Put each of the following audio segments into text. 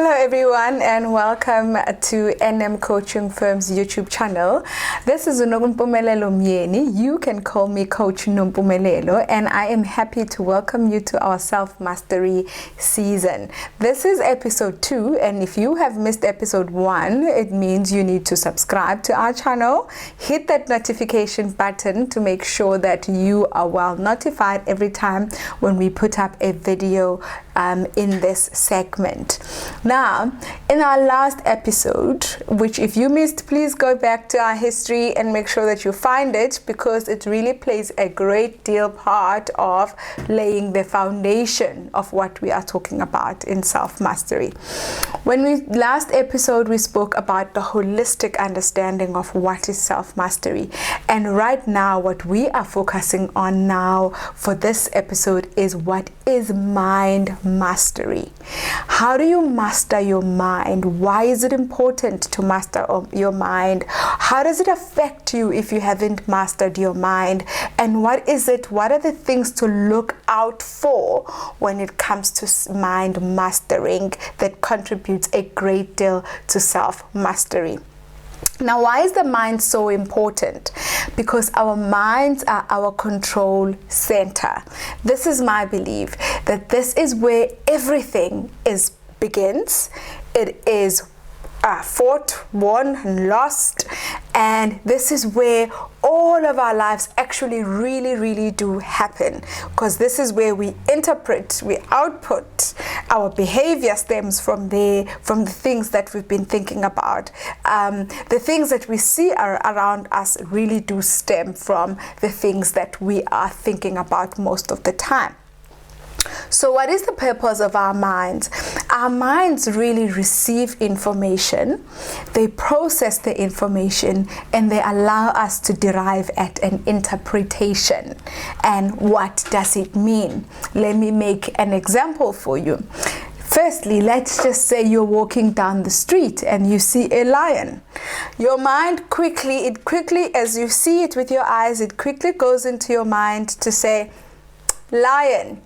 Hello everyone and welcome to NM Coaching Firm's YouTube channel. This is Nompumelelo Myeni. You can call me Coach Nompumelelo, and I am happy to welcome you to our self-mastery season. This is episode 2, and if you have missed episode 1, it means you need to subscribe to our channel. Hit that notification button to make sure that you are well notified every time when we put up a video in this segment. Now, in our last episode, which if you missed, please go back to our history and make sure that you find it, because it really plays a great deal part of laying the foundation of what we are talking about in self-mastery. When we last episode, we spoke about the holistic understanding of what is self-mastery, and right now what we are focusing on now for this episode is what is mind mastery. How do you master your mind? Why is it important to master your mind? How does it affect you if you haven't mastered your mind? And what are the things to look out for when it comes to mind mastering that contributes a great deal to self-mastery? Now, why is the mind so important? Because our minds are our control center. This is my belief, that this is where everything begins. It is fought, won, and lost, and this is where all of our lives actually really do happen, because this is where we interpret, we output. Our behavior stems from there, from the things that we've been thinking about. The things that we see around us really do stem from the things that we are thinking about most of the time. So what is the purpose of our minds? Our minds really receive information, they process the information, and they allow us to derive at an interpretation. And what does it mean? Let me make an example for you. Firstly, let's just say you're walking down the street and you see a lion. Your mind quickly, as you see it with your eyes, it quickly goes into your mind to say, lion.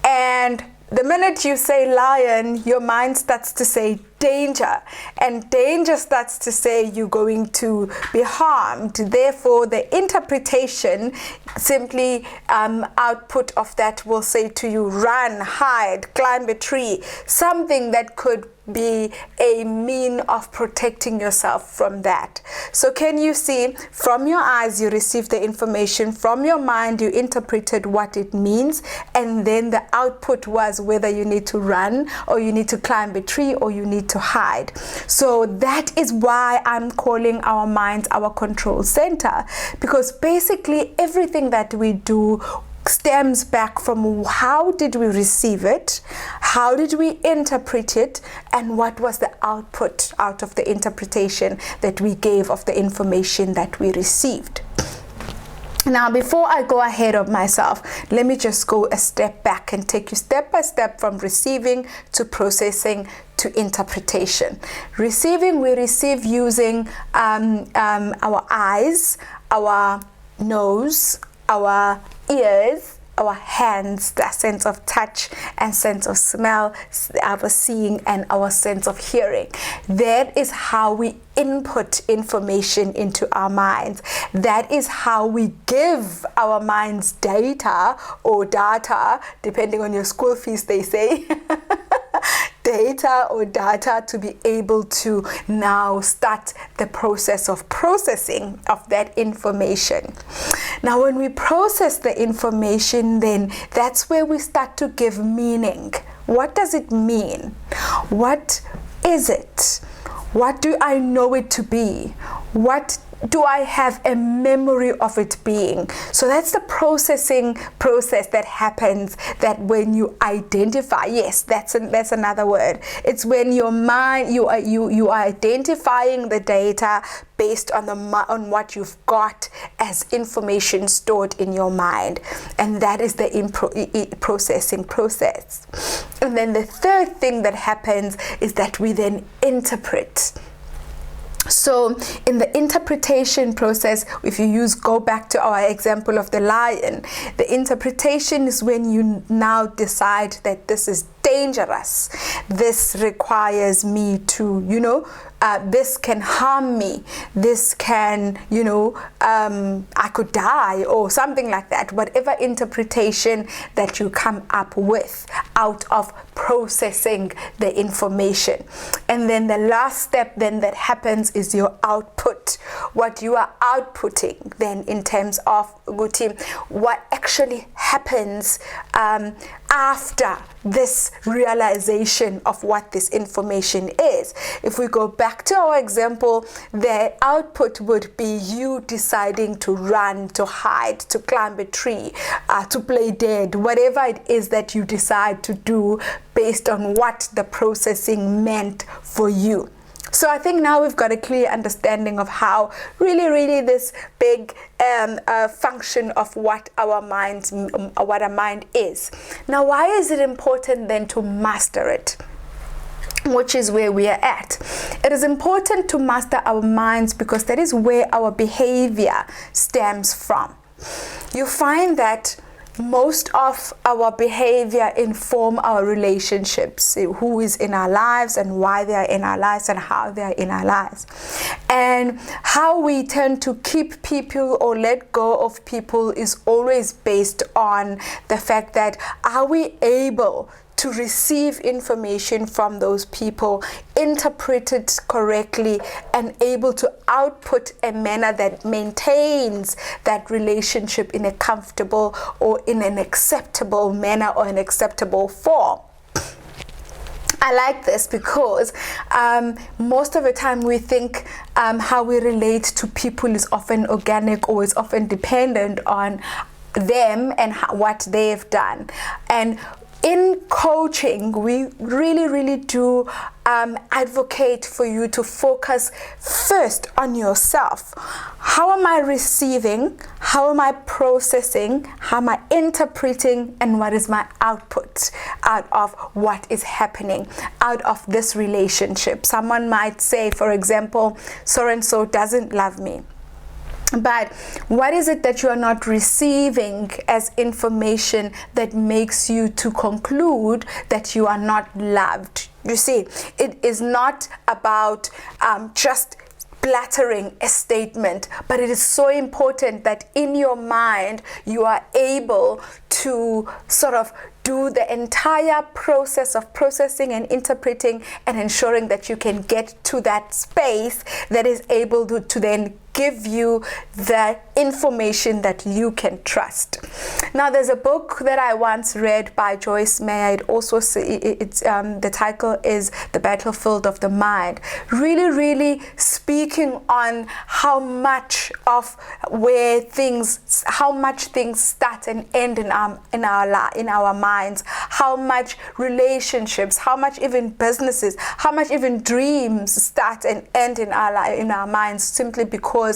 And the minute you say lion, your mind starts to say danger, and danger starts to say you're going to be harmed. Therefore, the interpretation, simply output of that, will say to you, run, hide, climb a tree, something that could be a mean of protecting yourself from that. So can you see, from your eyes you received the information, from your mind you interpreted what it means, and then the output was whether you need to run, or you need to climb a tree, or you need to hide. So that is why I'm calling our minds our control center, because basically everything that we do stems back from how did we receive it, how did we interpret it, and what was the output out of the interpretation that we gave of the information that we received. Now, before I go ahead of myself, let me just go a step back and take you step by step from receiving to processing to interpretation. Receiving, we receive using our eyes, our nose, our ears, our hands, the sense of touch and sense of smell, our seeing, and our sense of hearing. That is how we input information into our minds. That is how we give our minds data, or data, depending on your school fees, they say. Data or data, to be able to now start the process of processing of that information. Now, when we process the information, then that's where we start to give meaning. What does it mean? What is it? What do I know it to be? What do I have a memory of it being? So that's the processing process that happens, that when you identify, yes, that's another word. It's when your mind, you are identifying the data based on what you've got as information stored in your mind, and that is the processing process. And then the third thing that happens is that we then interpret. So in the interpretation process, if you go back to our example of the lion, the interpretation is when you now decide that this is dangerous. This requires me to, this can harm me. This can, I could die or something like that. Whatever interpretation that you come up with out of processing the information. And then the last step then that happens is your output. What you are outputting then in terms of what actually happens after this realization of what this information is. If we go back to our example, the output would be you deciding to run, to hide, to climb a tree, to play dead, whatever it is that you decide to do based on what the processing meant for you. So I think now we've got a clear understanding of how really this big function of what a mind is. Now, why is it important then to master it? Which is where we are at. It is important to master our minds because that is where our behavior stems from. You find that most of our behavior inform our relationships, who is in our lives and why they are in our lives and how they are in our lives. And how we tend to keep people or let go of people is always based on the fact that are we able to receive information from those people, interpret it correctly, and able to output a manner that maintains that relationship in a comfortable or in an acceptable manner or an acceptable form. I like this because most of the time we think how we relate to people is often organic or is often dependent on them and what they've done. And in coaching, we really do advocate for you to focus first on yourself. How am I receiving? How am I processing? How am I interpreting? And what is my output out of what is happening out of this relationship? Someone might say, for example, so-and-so doesn't love me. But what is it that you are not receiving as information that makes you to conclude that you are not loved? You see, it is not about just blattering a statement, but it is so important that in your mind you are able to sort of do the entire process of processing and interpreting and ensuring that you can get to that space that is able to then give you the information that you can trust. Now, there's a book that I once read by Joyce Meyer. It also the title is The Battlefield of the Mind. Really speaking on how much things start and end in our minds, how much relationships, how much even businesses, how much even dreams start and end in our minds, simply because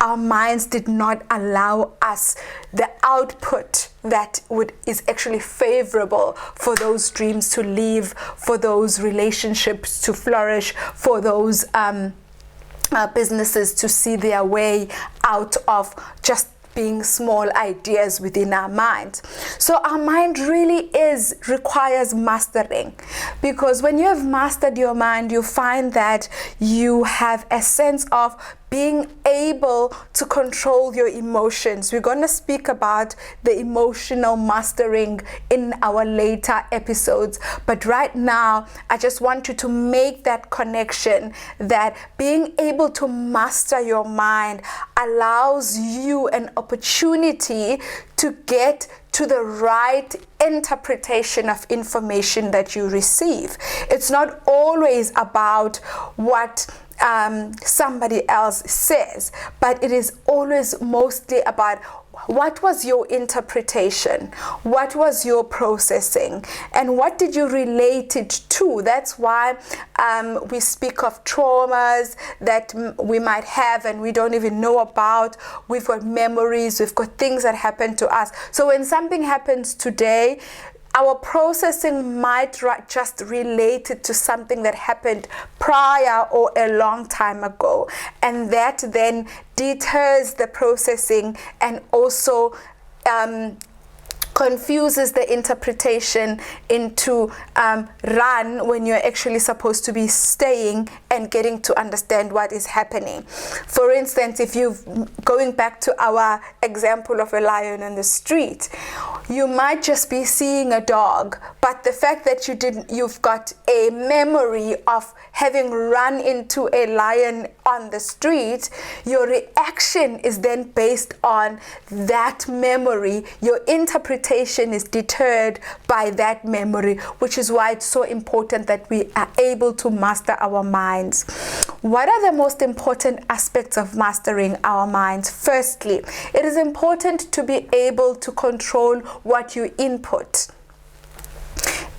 our minds did not allow us the output that is actually favorable for those dreams to live, for those relationships to flourish, for those businesses to see their way out of just being small ideas within our minds. So our mind really requires mastering, because when you have mastered your mind, you find that you have a sense of being able to control your emotions. We're going to speak about the emotional mastering in our later episodes. But right now, I just want you to make that connection that being able to master your mind allows you an opportunity to get to the right interpretation of information that you receive. It's not always about what somebody else says, but it is always mostly about what was your interpretation, what was your processing, and what did you relate it to. That's why we speak of traumas that we might have and we don't even know about. We've got memories, we've got things that happen to us. So when something happens today, our processing might just relate it to something that happened prior or a long time ago, and that then deters the processing and also confuses the interpretation into run when you're actually supposed to be staying and getting to understand what is happening. For instance, if you're going back to our example of a lion on the street, you might just be seeing a dog, but the fact that you've got a memory of having run into a lion on the street, your reaction is then based on that memory. Your interpretation is deterred by that memory, which is why it's so important that we are able to master our minds. What are the most important aspects of mastering our minds? Firstly, it is important to be able to control what you input.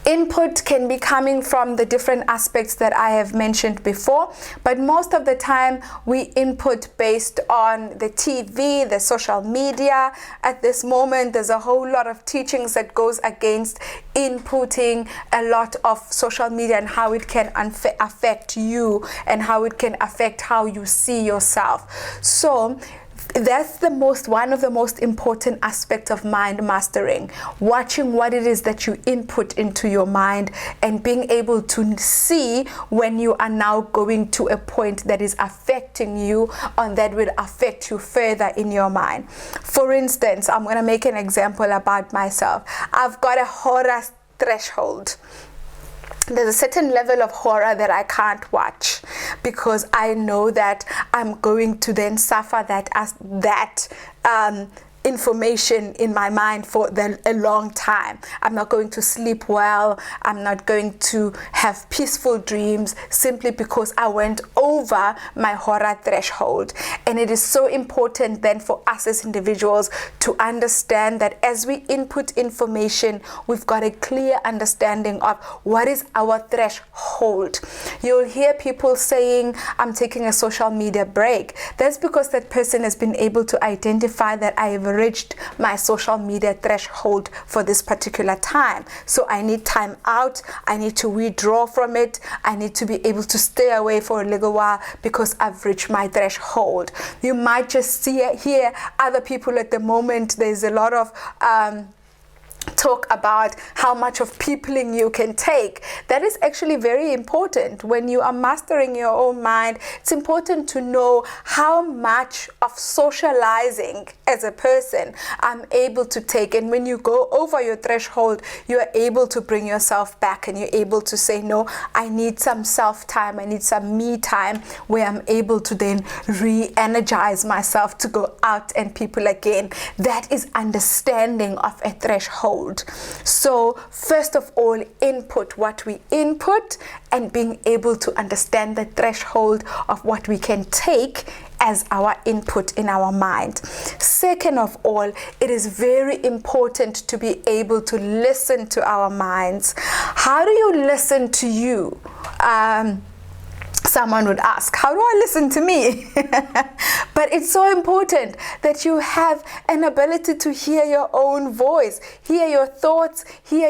Input can be coming from the different aspects that I have mentioned before, but most of the time we input based on the TV, the social media. At this moment, there's a whole lot of teachings that goes against inputting a lot of social media and how it can affect you and how it can affect how you see yourself. So that's one of the most important aspects of mind mastering, watching what it is that you input into your mind and being able to see when you are now going to a point that is affecting you and that will affect you further in your mind. For instance, I'm going to make an example about myself. I've got a horror threshold. There's a certain level of horror that I can't watch because I know that I'm going to then suffer that information in my mind for a long time. I'm not going to sleep well. I'm not going to have peaceful dreams simply because I went over my horror threshold. And it is so important then for us as individuals to understand that as we input information, we've got a clear understanding of what is our threshold. You'll hear people saying, I'm taking a social media break. That's because that person has been able to identify that I have reached my social media threshold for this particular time. So I need time out. I need to withdraw from it. I need to be able to stay away for a little while because I've reached my threshold. You might just hear other people at the moment. There's a lot of talk about how much of peopling you can take. That is actually very important. When you are mastering your own mind, it's important to know how much of socializing as a person I'm able to take. And when you go over your threshold, you are able to bring yourself back and you're able to say, no, I need some self-time. I need some me time where I'm able to then re-energize myself to go out and people again. That is understanding of a threshold. So first of all, input what we input and being able to understand the threshold of what we can take as our input in our mind. Second of all, it is very important to be able to listen to our minds. How do you listen to you? Someone would ask, how do I listen to me? But it's so important that you have an ability to hear your own voice, hear your thoughts, hear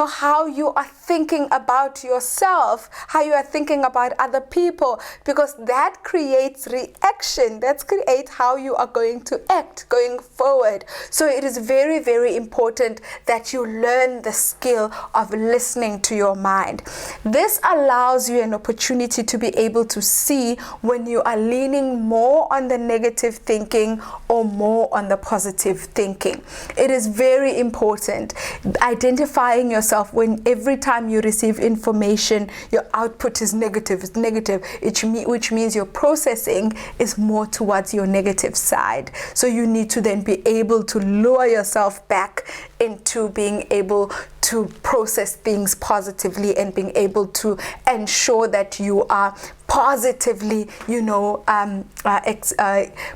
how you are thinking about yourself, how you are thinking about other people, because that creates reaction. That creates how you are going to act going forward. So it is very, very important that you learn the skill of listening to your mind. This allows you an opportunity to be able to see when you are leaning more on the negative thinking or more on the positive thinking. It is very important identifying yourself when every time you receive information, your output is negative, which means your processing is more towards your negative side. So you need to then be able to lower yourself back into being able to process things positively and being able to ensure that you are positively,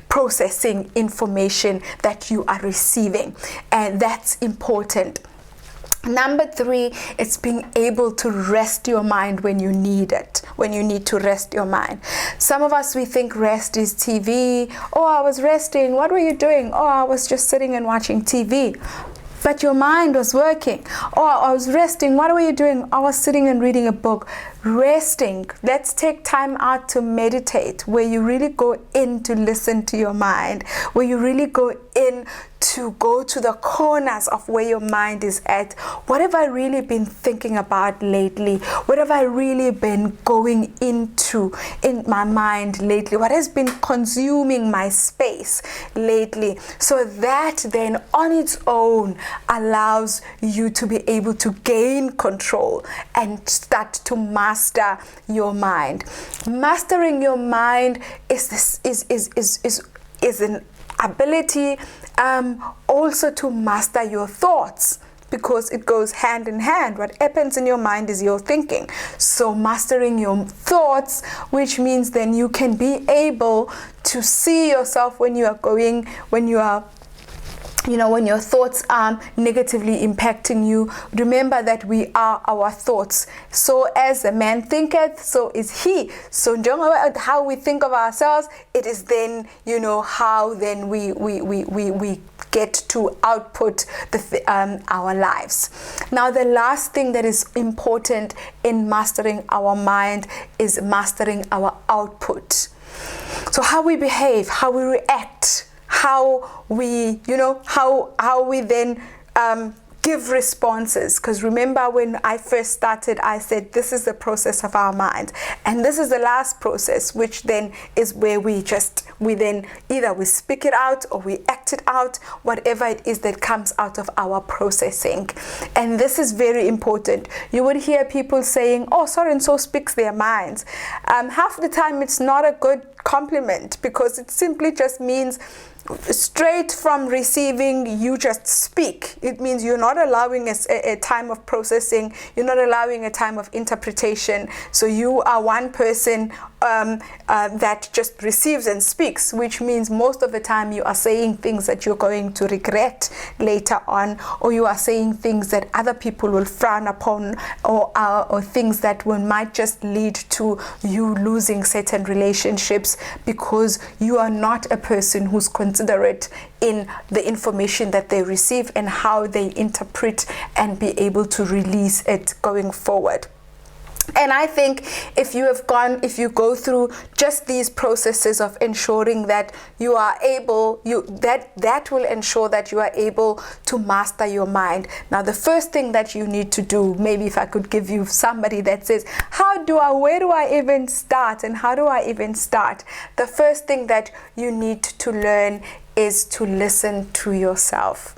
processing information that you are receiving. And that's important. Number 3, it's being able to rest your mind when you need it, when you need to rest your mind. Some of us, we think rest is TV. Oh, I was resting. What were you doing? Oh, I was just sitting and watching TV. but your mind was working. Or I was resting. What were you doing? I was sitting and reading a book. Resting. Let's take time out to meditate, where you really go in to listen to your mind, where you really go in to go to the corners of where your mind is at. What have I really been thinking about lately? What have I really been going into in my mind lately? What has been consuming my space lately? So that then on its own allows you to be able to gain control and start to master your mind. Mastering your mind is an ability also to master your thoughts, because it goes hand in hand. What happens in your mind is your thinking. So mastering your thoughts, which means then you can be able to see yourself when your thoughts are negatively impacting you. Remember that we are our thoughts. So as a man thinketh, so is he. So how we think of ourselves, it is then, how then we get to output our lives. Now, the last thing that is important in mastering our mind is mastering our output. So how we behave, how we react, how we, how we then give responses. Because remember, when I first started, I said this is the process of our mind, and this is the last process, which then is where we then either we speak it out or we act it out, whatever it is that comes out of our processing. And this is very important. You would hear people saying, oh, so and so speaks their minds. Half the time it's not a good compliment, because it simply just means straight from receiving, you just speak. It means you're not allowing a time of processing, you're not allowing a time of interpretation. So you are one person that just receives and speaks, which means most of the time you are saying things that you're going to regret later on, or you are saying things that other people will frown upon, or things that might just lead to you losing certain relationships, because you are not a person who's considerate in the information that they receive and how they interpret and be able to release it going forward. And I think if you go through just these processes of ensuring that you are able, that will ensure that you are able to master your mind. Now, the first thing that you need to do, maybe if I could give you somebody that says, where do I even start, and how do I even start? The first thing that you need to learn is to listen to yourself.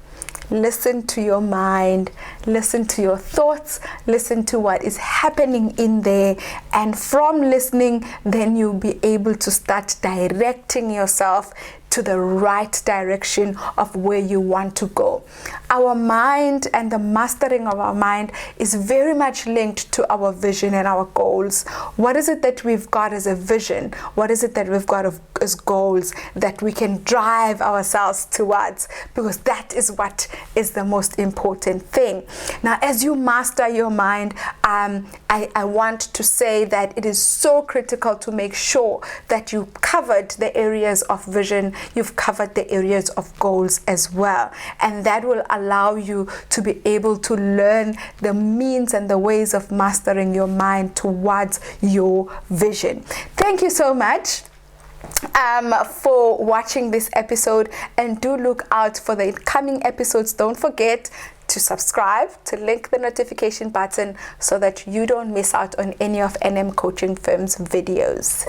Listen to your mind, listen to your thoughts, listen to what is happening in there, and from listening, then you'll be able to start directing yourself to the right direction of where you want to go. Our mind and the mastering of our mind is very much linked to our vision and our goals. What is it that we've got as a vision? What is it that we've got as goals that we can drive ourselves towards? Because that is what is the most important thing. Now, as you master your mind, I want to say that it is so critical to make sure that you covered the areas of vision, you've covered the areas of goals as well. And that will allow you to be able to learn the means and the ways of mastering your mind towards your vision. Thank you so much for watching this episode, and do look out for the incoming episodes. Don't forget to subscribe, to link the notification button so that you don't miss out on any of NM Coaching Firm's videos.